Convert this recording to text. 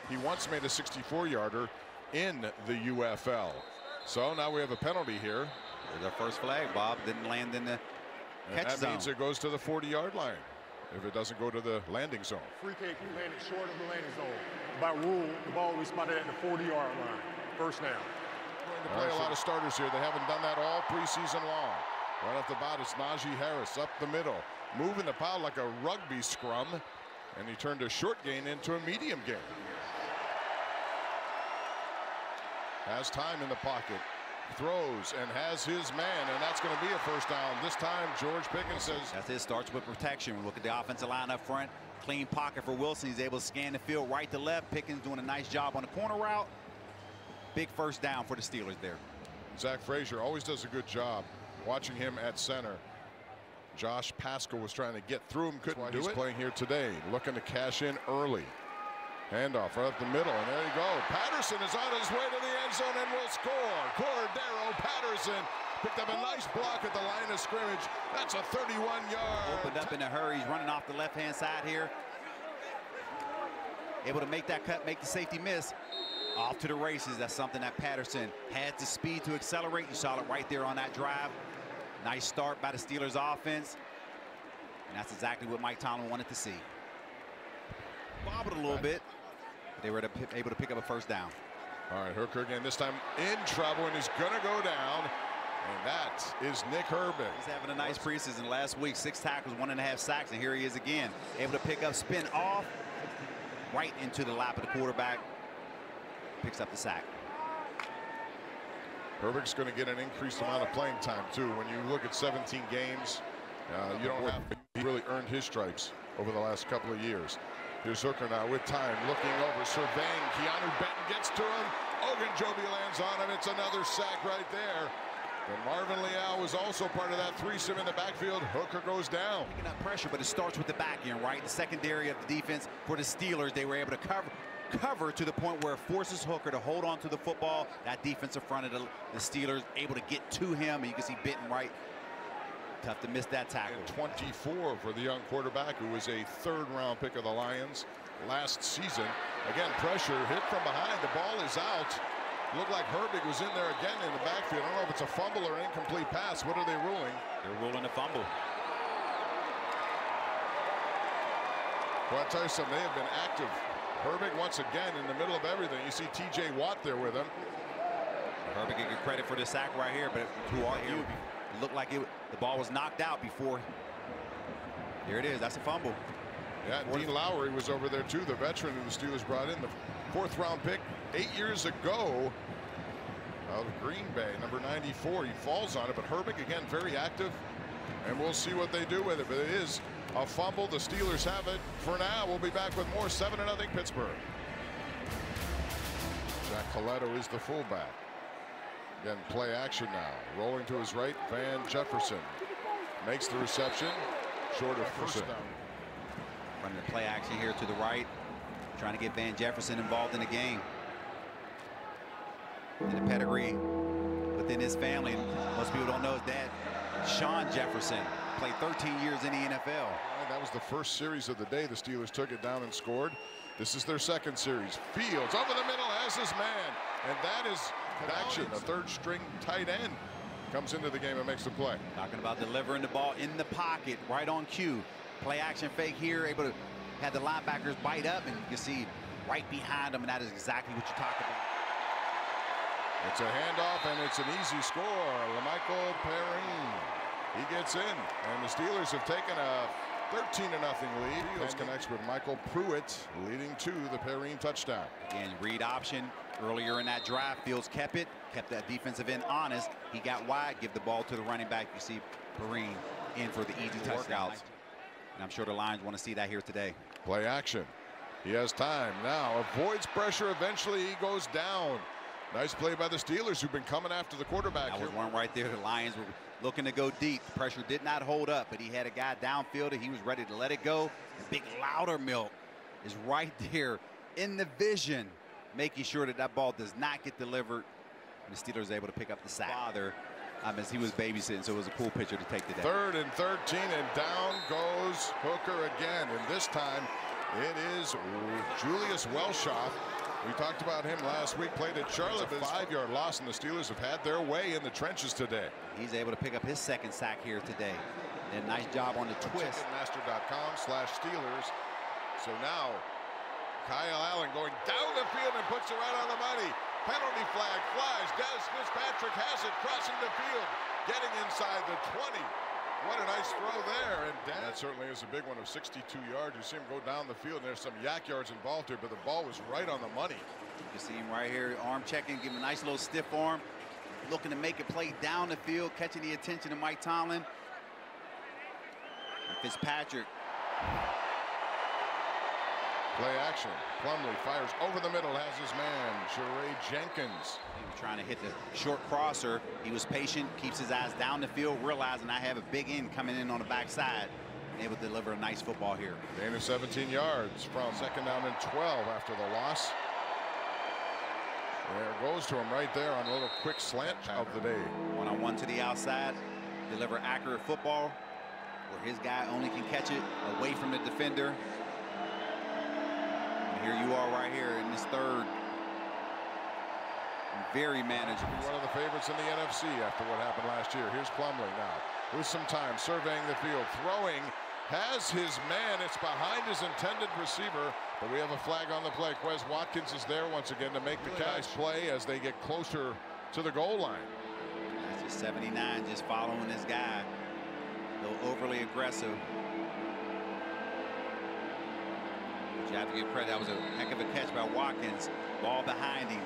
He once made a 64-yarder in the UFL. So now we have a penalty here. There's our first flag. Bob didn't land in the catch zone. That means it goes to the 40-yard line if it doesn't go to the landing zone. Free kick, you landed short of the landing zone. By rule, the ball will be spotted at the 40-yard line. First down. Going to play a lot of starters here. They haven't done that all preseason long. Right off the bat, it's Najee Harris up the middle, moving the pile like a rugby scrum, and he turned a short gain into a medium gain. Has time in the pocket, throws, and has his man, and that's going to be a first down. This time, George Pickens says... That's it, starts with protection. Look at the offensive line up front. Clean pocket for Wilson. He's able to scan the field right to left. Pickens doing a nice job on the corner route. Big first down for the Steelers there. Zach Frazier always does a good job watching him at center. Josh Paschal was trying to get through him, couldn't do it. He's playing here today, looking to cash in early. Handoff right up the middle, and there you go. Patterson is on his way to the end zone and will score. Cordero Patterson picked up a nice block at the line of scrimmage. That's a 31-yard. Opened up in a hurry. He's running off the left-hand side here. Able to make that cut, make the safety miss. Off to the races. That's something that Patterson had the speed to accelerate. You saw it right there on that drive. Nice start by the Steelers offense. And that's exactly what Mike Tomlin wanted to see. Bobbled a little bit. They were able to pick up a first down. All right, Hooker again, this time in trouble, and he's going to go down. And that is Nick Herbig. He's having a nice preseason. Last week, 6 tackles, 1.5 sacks, and here he is again. Able to pick up, spin off, right into the lap of the quarterback. Picks up the sack. Herbig's going to get an increased amount of playing time, too. When you look at 17 games, you don't have to. He really earned his stripes over the last couple of years. Here's Hooker now with time, looking over, surveying. Keanu Benton gets to him. Ogunjobi lands on him. It's another sack right there. And Marvin Leal was also part of that threesome in the backfield. Hooker goes down. Picking up pressure, but it starts with the back end, right? The secondary of the defense for the Steelers. They were able to cover to the point where it forces Hooker to hold on to the football. That defensive front of the Steelers able to get to him, and you can see Benton right. Tough to miss that tackle. 24 for the young quarterback, who was a third-round pick of the Lions last season. Again, pressure hit from behind. The ball is out. Looked like Herbig was in there again in the backfield. I don't know if it's a fumble or an incomplete pass. What are they ruling? They're ruling a fumble. Well, I'll tell you something. They have been active. Herbig once again in the middle of everything. You see T.J. Watt there with him. Herbig can get credit for the sack right here, but to argue, it looked like the ball was knocked out before. Here it is. That's a fumble. Yeah, Dean Lowry was over there too, the veteran who the Steelers brought in, the 4th-round pick 8 years ago out of Green Bay, number 94. He falls on it, but Herbig again very active, and we'll see what they do with it. But it is a fumble. The Steelers have it for now. We'll be back with more. 7-0 Pittsburgh. Jack Coletto is the fullback. Again, play action now. Rolling to his right, Van Jefferson makes the reception. Short of first down. Running the play action here to the right. Trying to get Van Jefferson involved in the game. And the pedigree within his family. Most people don't know his dad, Sean Jefferson, played 13 years in the NFL. That was the first series of the day. The Steelers took it down and scored. This is their second series. Fields over the middle has his man. And that is action. A third-string tight end comes into the game and makes the play. Talking about delivering the ball in the pocket, right on cue. Play action fake here, able to have the linebackers bite up, and you can see right behind them, and that is exactly what you talk about. It's a handoff, and it's an easy score. LaMichael Perrine, he gets in, and the Steelers have taken a 13-0 lead. Fields connects with Michael Pruitt, leading to the Perrine touchdown. Again, read option earlier in that drive. Fields kept that defensive end honest. He got wide, give the ball to the running back. You see Perrine in for the easy touchdowns. And I'm sure the Lions want to see that here today. Play action. He has time now. Avoids pressure. Eventually he goes down. Nice play by the Steelers, who've been coming after the quarterback. That was one right there. The Lions were looking to go deep. The pressure did not hold up, but he had a guy downfield and he was ready to let it go. And Big Loudermilk is right there in the vision, making sure that that ball does not get delivered. And the Steelers able to pick up the sack. As he was babysitting, so it was a cool picture to take today. 3rd and 13, and down goes Hooker again. And this time It is Julius Welshoff. We talked about him last week, played at Charlotte. A 5-yard loss, and the Steelers have had their way in the trenches today. He's able to pick up his second sack here today. And nice job on the twist. Ticketmaster.com/Steelers. So now Kyle Allen going down the field and puts it right on the money. Penalty flag flies. Dez Fitzpatrick has it, crossing the field, getting inside the 20. What a nice throw there, and that certainly is a big one of 62 yards. You see him go down the field, and there's some yak yards involved here, but the ball was right on the money. You see him right here, arm checking, giving a nice little stiff arm, looking to make a play down the field, catching the attention of Mike Tomlin. And Fitzpatrick. Play action. Plumlee fires over the middle, has his man, Sheree Jenkins. He was trying to hit the short crosser. He was patient, keeps his eyes down the field, realizing I have a big end coming in on the backside, and able to deliver a nice football here. Gain of 17 yards from 2nd down and 12 after the loss. There goes to him right there on a little quick slant of the day. One-on-one to the outside, deliver accurate football where his guy only can catch it away from the defender. Here you are right here in this third. Very manageable. One of the favorites in the NFC after what happened last year. Here's Plumlee now with some time surveying the field, throwing, has his man. It's behind his intended receiver, but we have a flag on the play. Quez Watkins is there once again to make the guys play as they get closer to the goal line. That's just 79 just following this guy. A little overly aggressive. You have to give credit. That was a heck of a catch by Watkins. Ball behind him.